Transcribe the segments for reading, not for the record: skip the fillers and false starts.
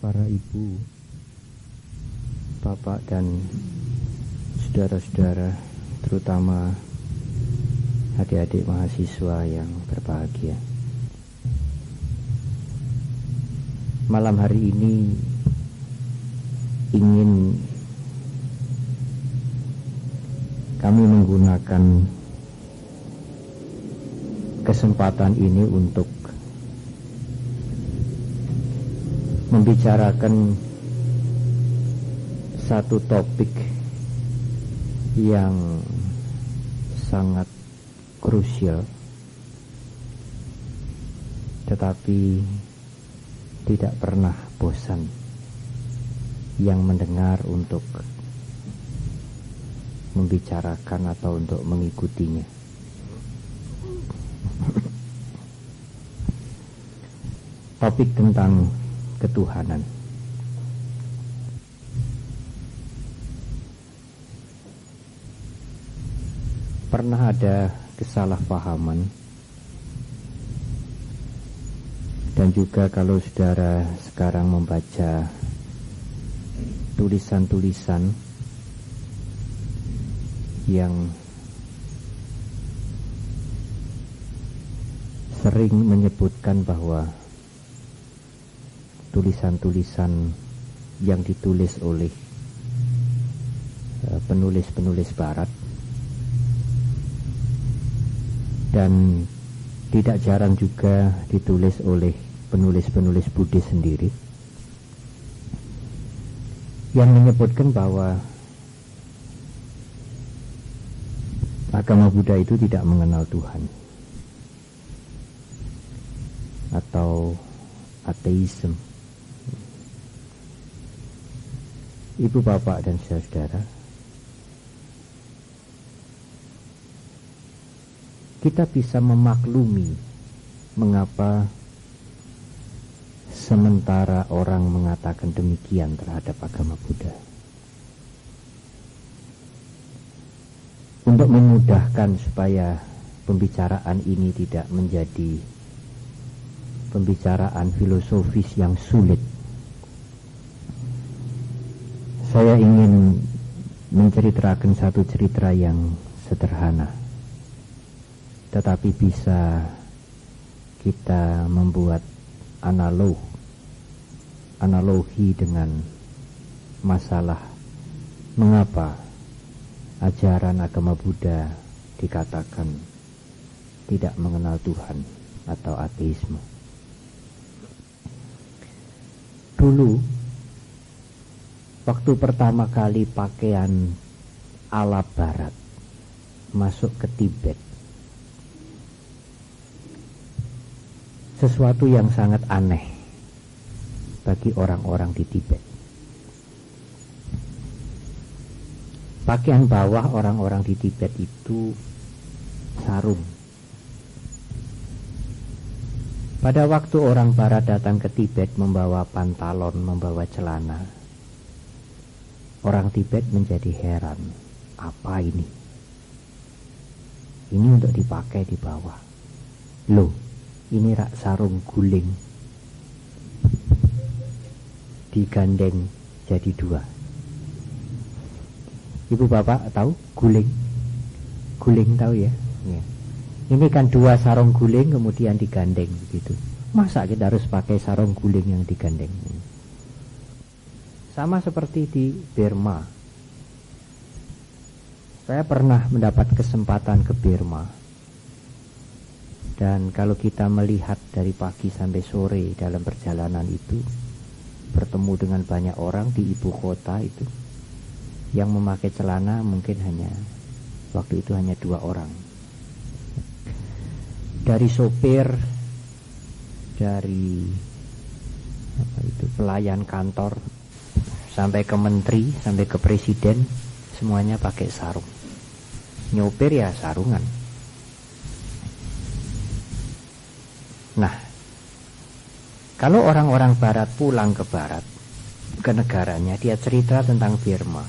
para ibu, bapak dan saudara-saudara, terutama adik-adik mahasiswa yang berbahagia. Malam hari ini ingin kami menggunakan kesempatan ini untuk membicarakan satu topik yang sangat krusial, tetapi tidak pernah bosan yang mendengar untuk membicarakan atau untuk mengikutinya. Topik tentang ketuhanan. Pernah ada kesalahpahaman, dan juga kalau saudara sekarang membaca tulisan-tulisan yang sering menyebutkan bahwa tulisan-tulisan yang ditulis oleh penulis-penulis barat, dan tidak jarang juga ditulis oleh penulis-penulis Buddhis sendiri, yang menyebutkan bahwa agama Buddha itu tidak mengenal Tuhan, atau ateisme. Ibu, bapak, dan saudara, kita bisa memaklumi mengapa sementara orang mengatakan demikian terhadap agama Buddha. Untuk memudahkan supaya pembicaraan ini tidak menjadi pembicaraan filosofis yang sulit, saya ingin menceritakan satu cerita yang sederhana, tetapi bisa kita membuat analogi dengan masalah mengapa ajaran agama Buddha dikatakan tidak mengenal Tuhan atau ateisme. Dulu, waktu pertama kali pakaian ala barat masuk ke Tibet, sesuatu yang sangat aneh bagi orang-orang di Tibet. Pakaian bawah orang-orang di Tibet itu sarung. Pada waktu orang barat datang ke Tibet membawa pantalon, membawa celana, orang Tibet menjadi heran. Apa ini? Ini untuk dipakai di bawah. Loh, ini rak sarung guling, digandeng jadi dua. Ibu bapak tahu guling? Guling tahu ya? Ya. Ini kan dua sarung guling kemudian digandeng begitu. Masa kita harus pakai sarung guling yang digandeng? Sama seperti di Burma. Saya pernah mendapat kesempatan ke Burma. Dan kalau kita melihat dari pagi sampai sore dalam perjalanan itu, bertemu dengan banyak orang di ibu kota itu, yang memakai celana mungkin waktu itu hanya 2 orang. Dari sopir, dari pelayan kantor, sampai ke menteri, sampai ke presiden, semuanya pakai sarung. Nyopir ya sarungan. Nah, kalau orang-orang barat pulang ke barat, ke negaranya, dia cerita tentang Burma,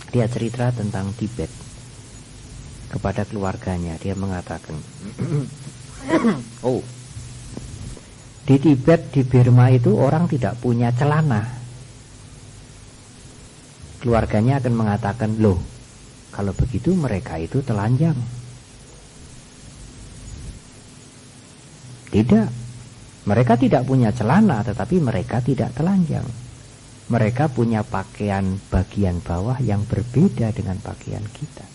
dia cerita tentang Tibet kepada keluarganya. Dia mengatakan, Di Tibet, di Burma itu orang tidak punya celana. Keluarganya akan mengatakan, loh, kalau begitu mereka itu telanjang. Tidak, mereka tidak punya celana, tetapi mereka tidak telanjang. Mereka punya pakaian bagian bawah yang berbeda dengan pakaian kita.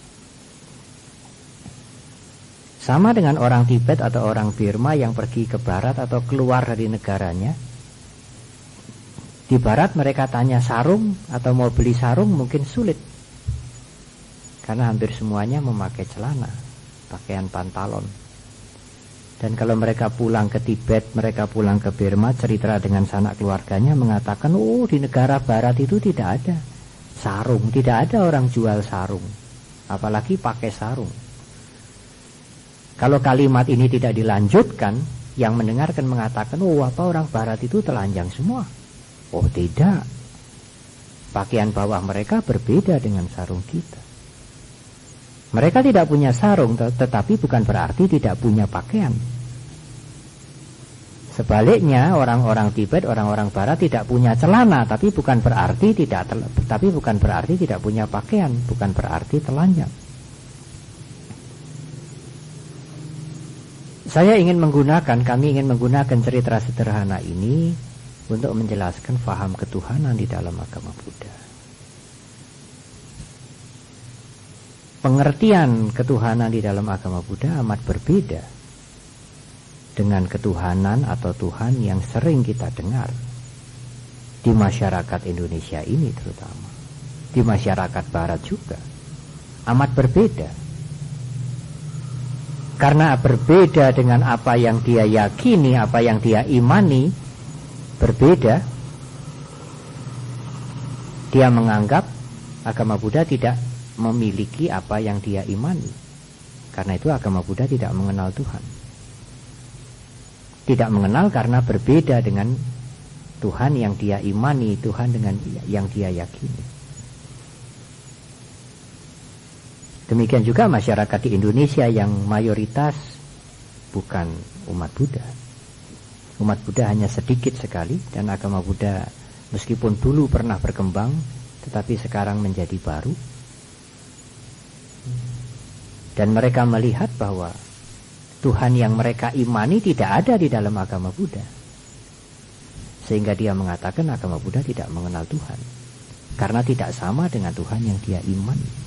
Sama dengan orang Tibet atau orang Burma yang pergi ke barat atau keluar dari negaranya. Di barat mereka tanya sarung atau mau beli sarung mungkin sulit. Karena hampir semuanya memakai celana, pakaian pantalon. Dan kalau mereka pulang ke Tibet, mereka pulang ke Burma, cerita dengan sanak keluarganya mengatakan, oh di negara barat itu tidak ada sarung, tidak ada orang jual sarung, apalagi pakai sarung. Kalau kalimat ini tidak dilanjutkan, yang mendengarkan mengatakan, oh apa orang barat itu telanjang semua? Oh tidak, pakaian bawah mereka berbeda dengan sarung kita. Mereka tidak punya sarung, tetapi bukan berarti tidak punya pakaian. Sebaliknya, orang-orang Tibet, orang-orang barat tidak punya celana, tapi bukan berarti tidak punya pakaian, bukan berarti telanjang. Kami ingin menggunakan cerita sederhana ini untuk menjelaskan faham ketuhanan di dalam agama Buddha. Pengertian ketuhanan di dalam agama Buddha amat berbeda dengan ketuhanan atau Tuhan yang sering kita dengar di masyarakat Indonesia ini, terutama di masyarakat Barat juga amat berbeda. Karena berbeda dengan apa yang dia yakini, apa yang dia imani, berbeda. Dia menganggap agama Buddha tidak memiliki apa yang dia imani. Karena itu agama Buddha tidak mengenal Tuhan. Tidak mengenal karena berbeda dengan Tuhan yang dia imani, Tuhan dengan yang dia yakini. Demikian juga masyarakat di Indonesia yang mayoritas bukan umat Buddha. Umat Buddha hanya sedikit sekali, dan agama Buddha meskipun dulu pernah berkembang, tetapi sekarang menjadi baru. Dan mereka melihat bahwa Tuhan yang mereka imani tidak ada di dalam agama Buddha. Sehingga dia mengatakan agama Buddha tidak mengenal Tuhan, karena tidak sama dengan Tuhan yang dia imani.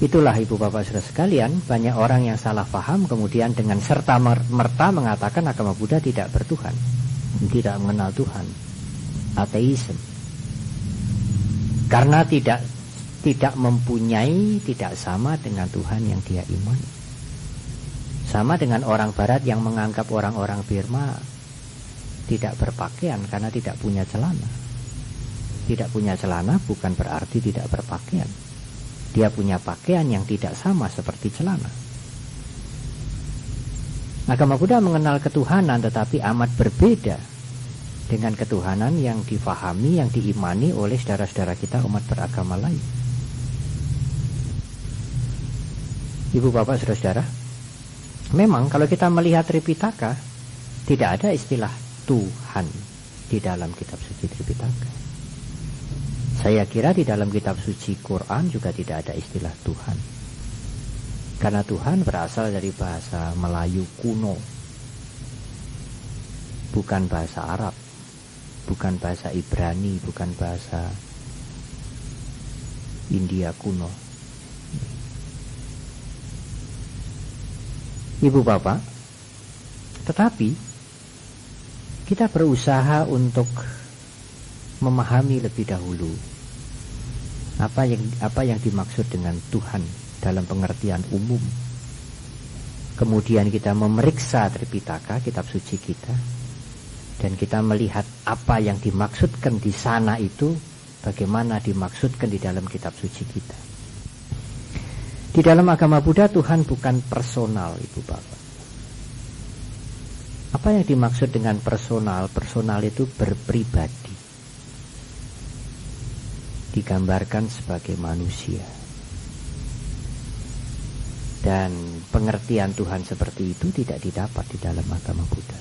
Itulah ibu bapak saudara sekalian, banyak orang yang salah paham kemudian dengan serta merta mengatakan agama Buddha tidak bertuhan, tidak mengenal Tuhan, ateisme. Karena tidak mempunyai, tidak sama dengan Tuhan yang dia imani. Sama dengan orang barat yang menganggap orang-orang Burma tidak berpakaian karena tidak punya celana. Tidak punya celana bukan berarti tidak berpakaian. Dia punya pakaian yang tidak sama seperti celana. Agama Buddha mengenal ketuhanan, tetapi amat berbeda dengan ketuhanan yang difahami, yang diimani oleh saudara-saudara kita umat beragama lain. Ibu bapak saudara-saudara, memang kalau kita melihat Tripitaka, tidak ada istilah Tuhan di dalam kitab suci Tripitaka. Saya kira di dalam kitab suci Quran juga tidak ada istilah Tuhan. Karena Tuhan berasal dari bahasa Melayu kuno, bukan bahasa Arab, bukan bahasa Ibrani, bukan bahasa India kuno. Ibu bapak, tetapi kita berusaha untuk memahami lebih dahulu apa yang dimaksud dengan Tuhan dalam pengertian umum. Kemudian kita memeriksa Tripitaka, kitab suci kita, dan kita melihat apa yang dimaksudkan di sana itu bagaimana dimaksudkan di dalam kitab suci kita. Di dalam agama Buddha Tuhan bukan personal, ibu bapak. Apa yang dimaksud dengan personal? Personal itu berpribadi, digambarkan sebagai manusia. Dan pengertian Tuhan seperti itu tidak didapat di dalam agama Buddha.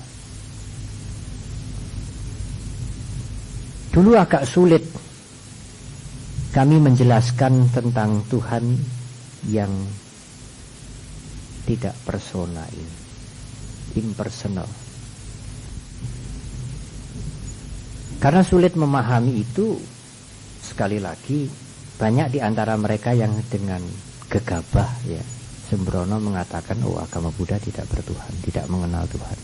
Dulu agak sulit kami menjelaskan tentang Tuhan yang tidak personal ini, impersonal. Karena sulit memahami itu, sekali lagi banyak di antara mereka yang dengan gegabah ya sembrono mengatakan, oh agama Buddha tidak bertuhan, tidak mengenal Tuhan.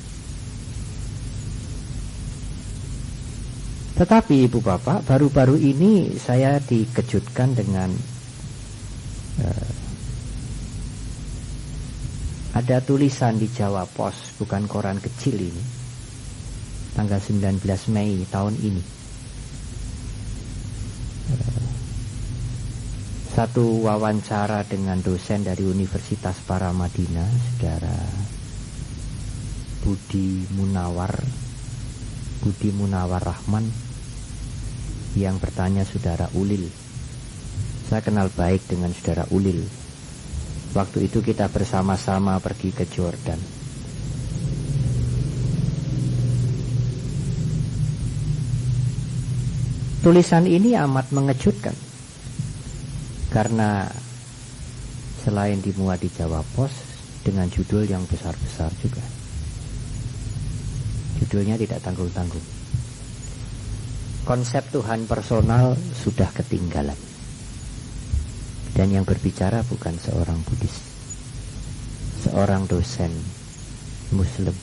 Tetapi Ibu Bapak, baru-baru ini saya dikejutkan dengan ada tulisan di Jawa Pos, bukan koran kecil ini, tanggal 19 Mei tahun ini. Satu wawancara dengan dosen dari Universitas Paramadina, Saudara Budi Munawar Rahman, yang bertanya Saudara Ulil. Saya kenal baik dengan Saudara Ulil. Waktu itu kita bersama-sama pergi ke Jordan. Tulisan ini amat mengejutkan, karena selain dimuat di Jawa Pos dengan judul yang besar-besar juga. Judulnya tidak tanggung-tanggung. Konsep Tuhan personal sudah ketinggalan. Dan yang berbicara bukan seorang Buddhis, seorang dosen Muslim.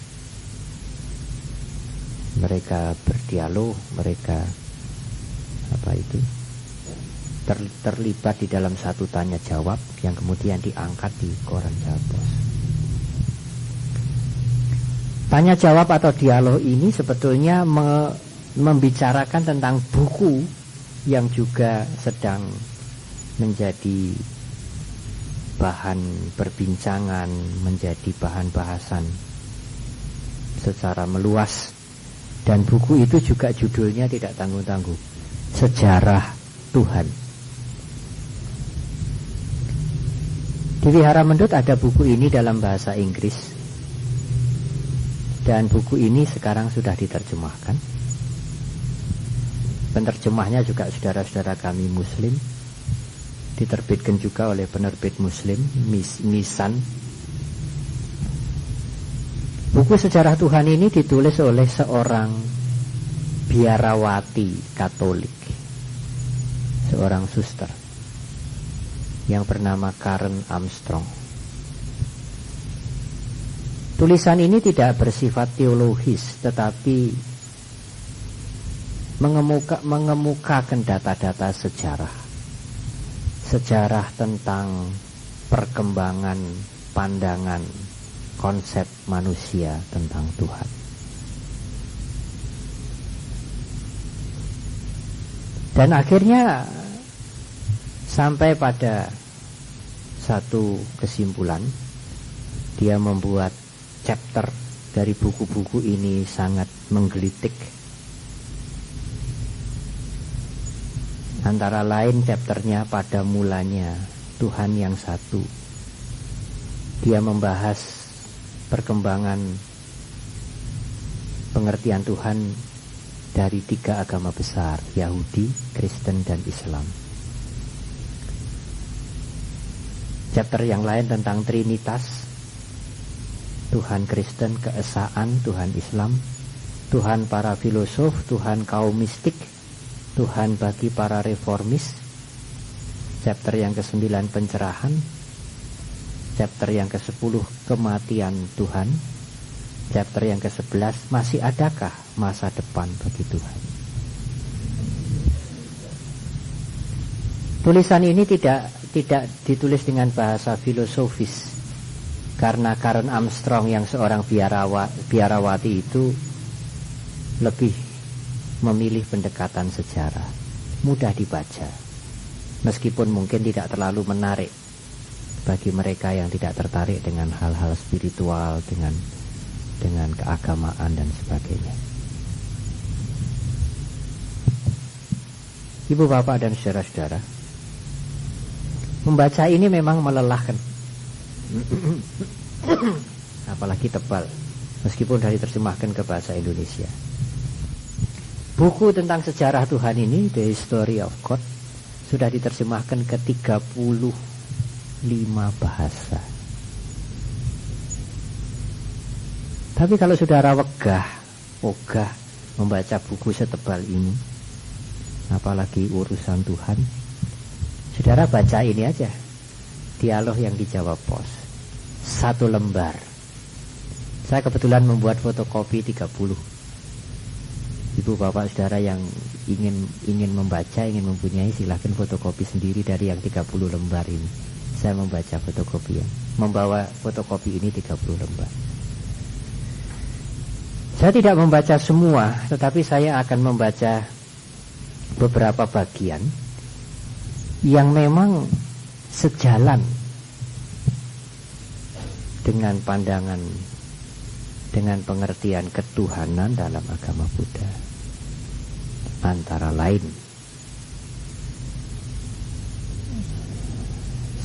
Mereka berdialog, mereka terlibat di dalam satu tanya jawab yang kemudian diangkat di koran Jawa Pos. Tanya jawab atau dialog ini sebetulnya membicarakan tentang buku yang juga sedang menjadi bahan perbincangan, menjadi bahan bahasan secara meluas. Dan buku itu juga judulnya tidak tanggung-tanggung, Sejarah Tuhan. Di Wihara Mendut ada buku ini dalam bahasa Inggris, dan buku ini sekarang sudah diterjemahkan. Penerjemahnya juga saudara-saudara kami Muslim, diterbitkan juga oleh penerbit Muslim, Misan. Buku Sejarah Tuhan ini ditulis oleh seorang biarawati Katolik, seorang suster yang bernama Karen Armstrong. Tulisan ini tidak bersifat teologis, tetapi mengemukakan data-data sejarah tentang perkembangan pandangan konsep manusia tentang Tuhan. Dan akhirnya sampai pada satu kesimpulan. Dia membuat chapter dari buku-buku ini sangat menggelitik. Antara lain chapternya pada mulanya Tuhan yang satu. Dia membahas perkembangan pengertian Tuhan dari 3 agama besar, Yahudi, Kristen, dan Islam. Chapter yang lain tentang Trinitas, Tuhan Kristen, keesaan, Tuhan Islam, Tuhan para filosof, Tuhan kaum mistik, Tuhan bagi para reformis. Chapter yang ke-9 pencerahan, chapter yang ke-10 kematian Tuhan, chapter yang ke-11 masih adakah masa depan bagi Tuhan. Tulisan ini tidak ditulis dengan bahasa filosofis, karena Karen Armstrong yang seorang biarawati itu lebih memilih pendekatan sejarah, mudah dibaca, meskipun mungkin tidak terlalu menarik bagi mereka yang tidak tertarik dengan hal-hal spiritual, dengan keagamaan dan sebagainya. Ibu bapak dan saudara-saudara, membaca ini memang melelahkan. apalagi tebal, meskipun dari terjemahkan ke bahasa Indonesia. Buku tentang sejarah Tuhan ini, The History of God, sudah diterjemahkan ke 35 bahasa. Tapi kalau saudara ogah membaca buku setebal ini, apalagi urusan Tuhan, saudara baca ini aja, dialog yang dijawab pos, 1 lembar. Saya kebetulan membuat fotokopi 30. Ibu bapak saudara yang ingin membaca, ingin mempunyai, silahkan fotokopi sendiri dari yang 30 lembar ini. Saya membaca fotokopi membawa fotokopi ini 30 lembar. Saya tidak membaca semua, tetapi saya akan membaca beberapa bagian yang memang sejalan dengan pandangan, dengan pengertian ketuhanan dalam agama Buddha. Antara lain,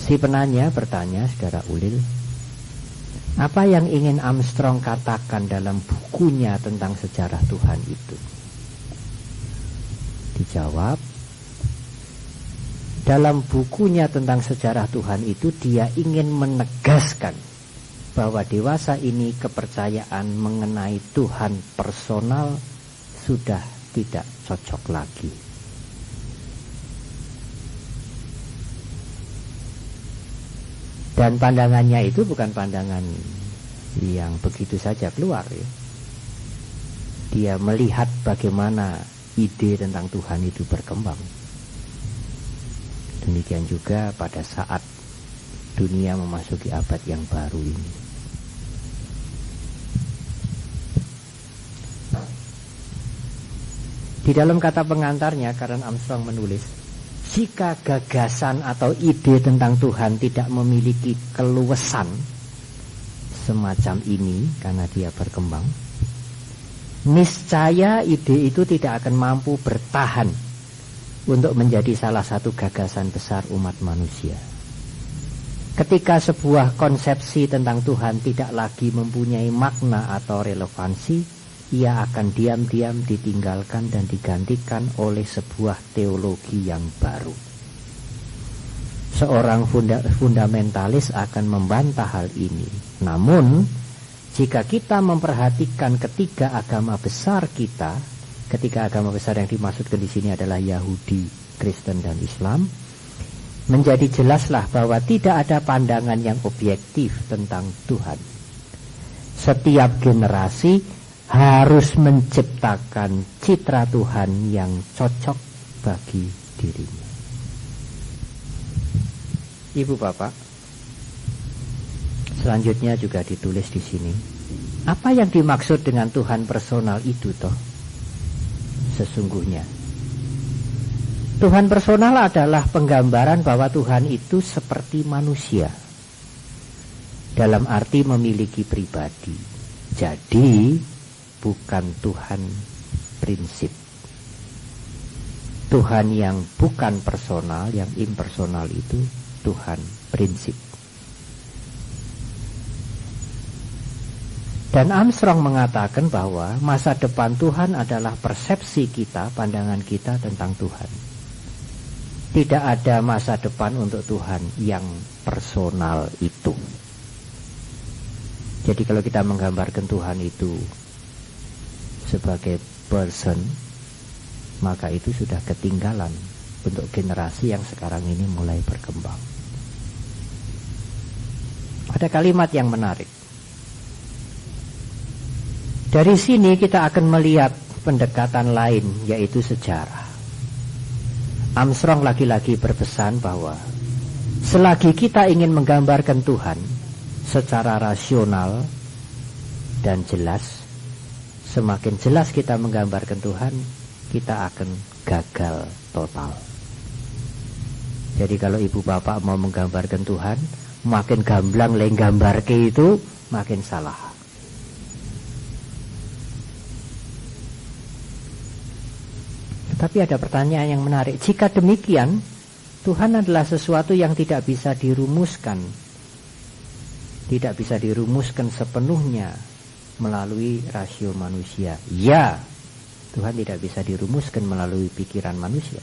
si penanya bertanya, saudara Ulil, apa yang ingin Armstrong katakan dalam bukunya tentang sejarah Tuhan itu? Dijawab, dalam bukunya tentang sejarah Tuhan itu dia ingin menegaskan bahwa dewasa ini kepercayaan mengenai Tuhan personal sudah tidak cocok lagi. Dan pandangannya itu bukan pandangan yang begitu saja keluar ya. Dia melihat bagaimana ide tentang Tuhan itu berkembang. Demikian juga pada saat dunia memasuki abad yang baru ini. Di dalam kata pengantarnya, Karen Armstrong menulis, jika gagasan atau ide tentang Tuhan tidak memiliki keluasan semacam ini karena dia berkembang, niscaya ide itu tidak akan mampu bertahan untuk menjadi salah satu gagasan besar umat manusia. Ketika sebuah konsepsi tentang Tuhan tidak lagi mempunyai makna atau relevansi, ia akan diam-diam ditinggalkan dan digantikan oleh sebuah teologi yang baru. Seorang fundamentalis akan membantah hal ini. Namun, jika kita memperhatikan ketiga agama besar kita, ketiga agama besar yang dimaksudkan di sini adalah Yahudi, Kristen, dan Islam, menjadi jelaslah bahwa tidak ada pandangan yang objektif tentang Tuhan. Setiap generasi harus menciptakan citra Tuhan yang cocok bagi dirinya. Ibu bapak, selanjutnya juga ditulis di sini, apa yang dimaksud dengan Tuhan personal itu toh? Sesungguhnya Tuhan personal adalah penggambaran bahwa Tuhan itu seperti manusia, dalam arti memiliki pribadi. Jadi bukan Tuhan prinsip. Tuhan yang bukan personal, yang impersonal itu Tuhan prinsip. Dan Armstrong mengatakan bahwa masa depan Tuhan adalah persepsi kita, pandangan kita tentang Tuhan. Tidak ada masa depan untuk Tuhan yang personal itu. Jadi kalau kita menggambarkan Tuhan itu sebagai person, maka itu sudah ketinggalan untuk generasi yang sekarang ini mulai berkembang. Ada kalimat yang menarik. Dari sini kita akan melihat pendekatan lain, yaitu sejarah. Armstrong lagi-lagi berpesan bahwa selagi kita ingin menggambarkan Tuhan secara rasional dan jelas, semakin jelas kita menggambarkan Tuhan, kita akan gagal total. Jadi kalau ibu bapak mau menggambarkan Tuhan, makin gamblang gambarke itu, makin salah. Tapi ada pertanyaan yang menarik. Jika demikian, Tuhan adalah sesuatu yang tidak bisa dirumuskan tidak bisa dirumuskan sepenuhnya melalui rasio manusia. Ya, Tuhan tidak bisa dirumuskan melalui pikiran manusia.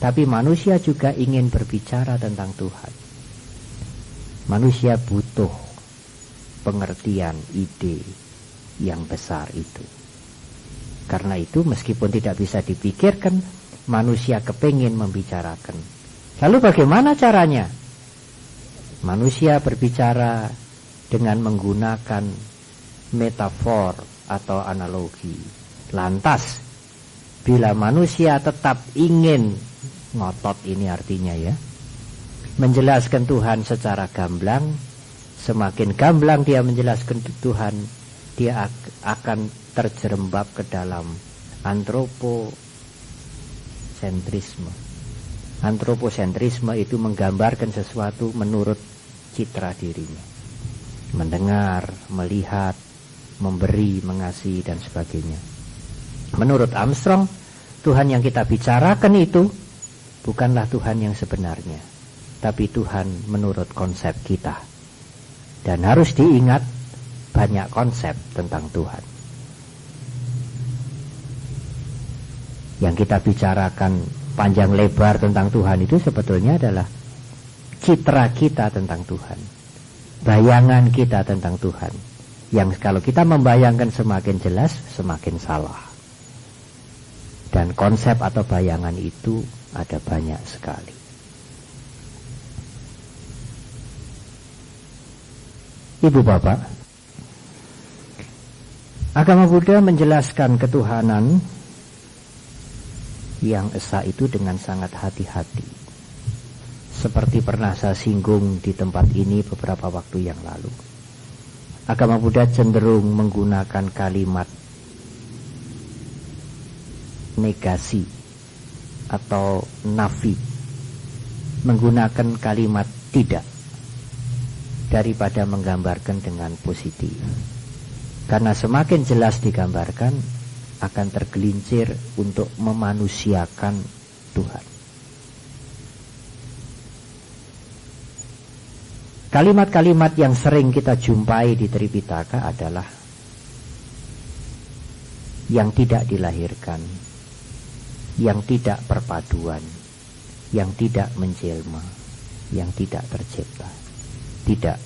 Tapi manusia juga ingin berbicara tentang Tuhan. Manusia butuh pengertian ide yang besar itu. Karena itu meskipun tidak bisa dipikirkan, manusia kepingin membicarakan. Lalu bagaimana caranya? Manusia berbicara dengan menggunakan metafor atau analogi. Lantas, bila manusia tetap ingin, ngotot ini artinya ya, menjelaskan Tuhan secara gamblang, semakin gamblang dia menjelaskan Tuhan, dia akan terjerembab ke dalam antroposentrisme. Antroposentrisme itu menggambarkan sesuatu menurut citra dirinya. Mendengar, melihat, memberi, mengasihi, dan sebagainya. Menurut Armstrong, Tuhan yang kita bicarakan itu bukanlah Tuhan yang sebenarnya, tapi Tuhan menurut konsep kita. Dan harus diingat, banyak konsep tentang Tuhan. Yang kita bicarakan panjang lebar tentang Tuhan itu sebetulnya adalah citra kita tentang Tuhan, bayangan kita tentang Tuhan, yang kalau kita membayangkan semakin jelas, semakin salah. Dan konsep atau bayangan itu ada banyak sekali. Ibu bapak, agama Buddha menjelaskan ketuhanan yang esa itu dengan sangat hati-hati. Seperti pernah saya singgung di tempat ini beberapa waktu yang lalu. Agama Buddha cenderung menggunakan kalimat negasi atau nafi, menggunakan kalimat tidak daripada menggambarkan dengan positif. Karena semakin jelas digambarkan, akan tergelincir untuk memanusiakan Tuhan. Kalimat-kalimat yang sering kita jumpai di Tripitaka adalah yang tidak dilahirkan, yang tidak perpaduan, yang tidak menjelma, yang tidak tercipta. Tidak.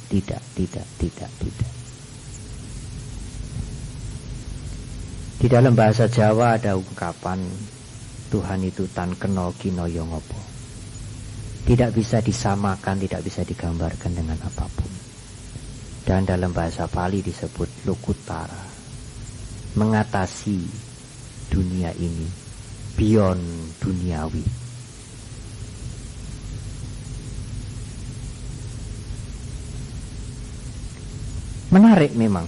Di dalam bahasa Jawa ada ungkapan Tuhan itu tan kena kinoyo ngopo. Tidak bisa disamakan, tidak bisa digambarkan dengan apapun. Dan dalam bahasa Pali disebut lokutara, mengatasi dunia ini, beyond duniawi. Menarik memang.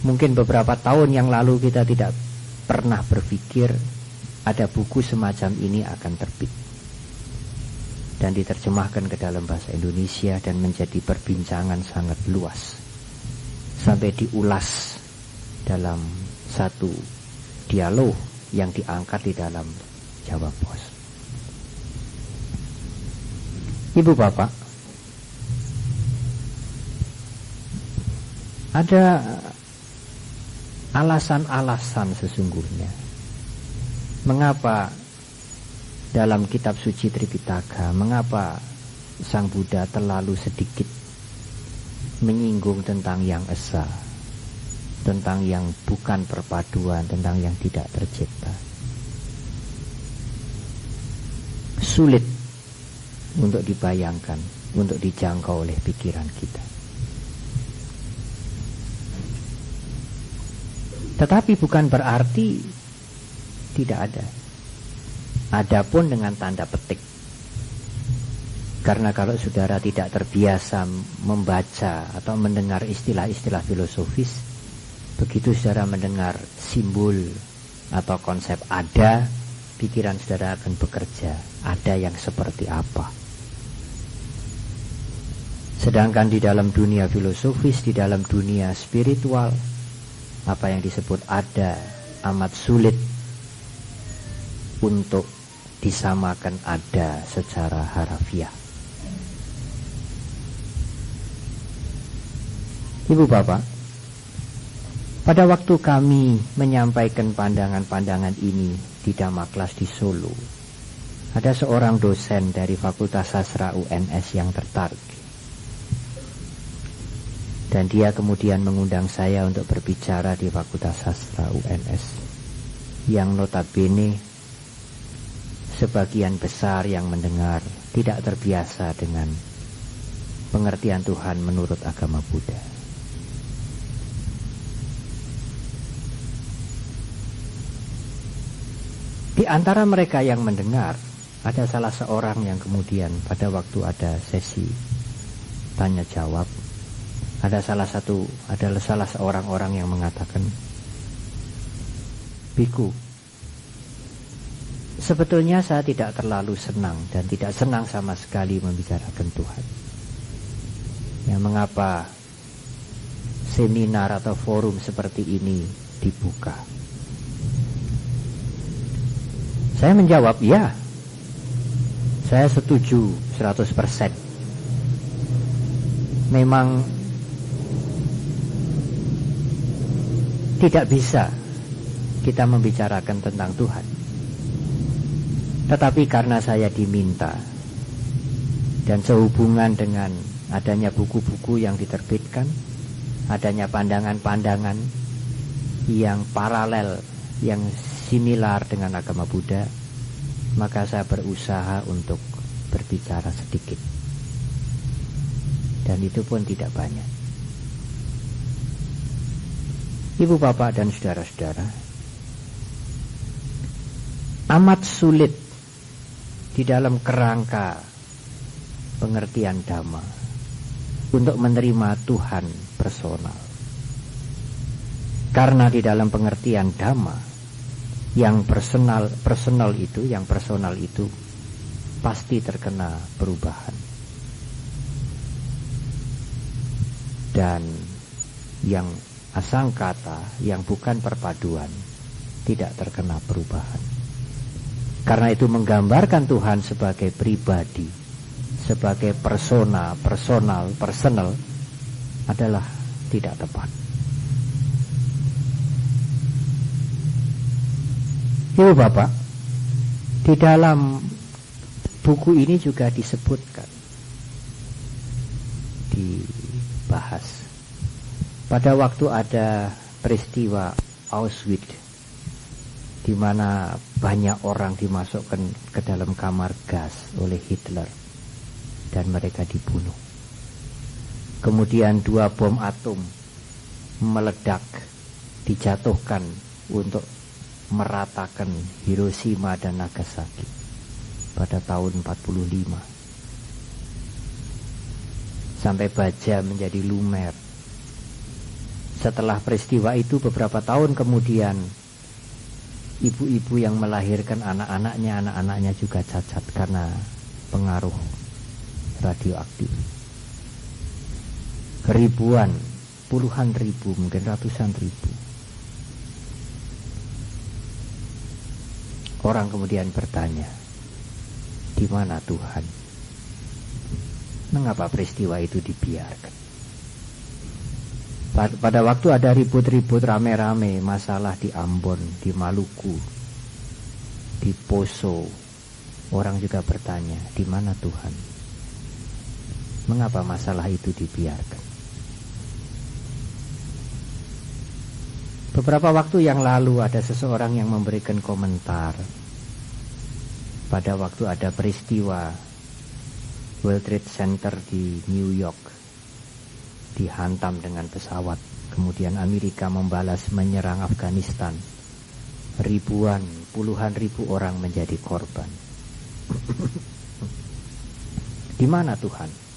Mungkin beberapa tahun yang lalu kita tidak pernah berpikir ada buku semacam ini akan terbit dan diterjemahkan ke dalam bahasa Indonesia dan menjadi perbincangan sangat luas, sampai diulas dalam satu dialog yang diangkat di dalam Jawa Pos. Ibu bapak, ada alasan-alasan sesungguhnya mengapa dalam kitab suci Tripitaka, mengapa Sang Buddha terlalu sedikit menyinggung tentang yang esa, tentang yang bukan perpaduan, tentang yang tidak tercipta. Sulit untuk dibayangkan, untuk dijangkau oleh pikiran kita. Tetapi bukan berarti tidak ada. Adapun dengan tanda petik. Karena kalau saudara tidak terbiasa membaca atau mendengar istilah-istilah filosofis, begitu saudara mendengar simbol atau konsep ada, pikiran saudara akan bekerja. Ada yang seperti apa? Sedangkan di dalam dunia filosofis, di dalam dunia spiritual, apa yang disebut ada amat sulit untuk disamakan ada secara harafiah. Ibu bapak, pada waktu kami menyampaikan pandangan-pandangan ini di Damaklas di Solo, ada seorang dosen dari Fakultas Sastra UNS yang tertarik. Dan dia kemudian mengundang saya untuk berbicara di Fakultas Sastra UNS, yang notabene sebagian besar yang mendengar tidak terbiasa dengan pengertian Tuhan menurut agama Buddha. Di antara mereka yang mendengar, ada salah seorang yang kemudian pada waktu ada sesi tanya jawab, ada salah seorang orang yang mengatakan, "Biku, sebetulnya saya tidak terlalu senang dan tidak senang sama sekali membicarakan Tuhan. Ya, mengapa seminar atau forum seperti ini dibuka?" Saya menjawab, ya, saya setuju 100%. Memang tidak bisa kita membicarakan tentang Tuhan. Tetapi karena saya diminta dan sehubungan dengan adanya buku-buku yang diterbitkan, adanya pandangan-pandangan yang paralel, yang similar dengan agama Buddha, maka saya berusaha untuk berbicara sedikit. Dan itu pun tidak banyak. Ibu bapak dan saudara-saudara, amat sulit di dalam kerangka pengertian Dhamma untuk menerima Tuhan personal. Karena di dalam pengertian Dhamma, yang personal itu pasti terkena perubahan. Dan yang asangkata, yang bukan perpaduan, tidak terkena perubahan. Karena itu menggambarkan Tuhan sebagai pribadi, sebagai personal adalah tidak tepat. Ibu bapak, di dalam buku ini juga disebutkan, dibahas, pada waktu ada peristiwa Auschwitz, di mana banyak orang dimasukkan ke dalam kamar gas oleh Hitler dan mereka dibunuh. Kemudian 2 bom atom meledak, dijatuhkan untuk meratakan Hiroshima dan Nagasaki pada tahun 45, sampai baja menjadi lumer. Setelah peristiwa itu beberapa tahun kemudian, ibu-ibu yang melahirkan anak-anaknya juga cacat karena pengaruh radioaktif. Ribuan, puluhan ribu, mungkin ratusan ribu orang kemudian bertanya, di mana Tuhan? Mengapa peristiwa itu dibiarkan? Pada waktu ada ribut-ribut rame-rame masalah di Ambon, di Maluku, di Poso, orang juga bertanya, di mana Tuhan? Mengapa masalah itu dibiarkan? Beberapa waktu yang lalu ada seseorang yang memberikan komentar pada waktu ada peristiwa World Trade Center di New York dihantam dengan pesawat. Kemudian Amerika membalas menyerang Afghanistan. Ribuan, puluhan ribu orang menjadi korban. Di mana Tuhan?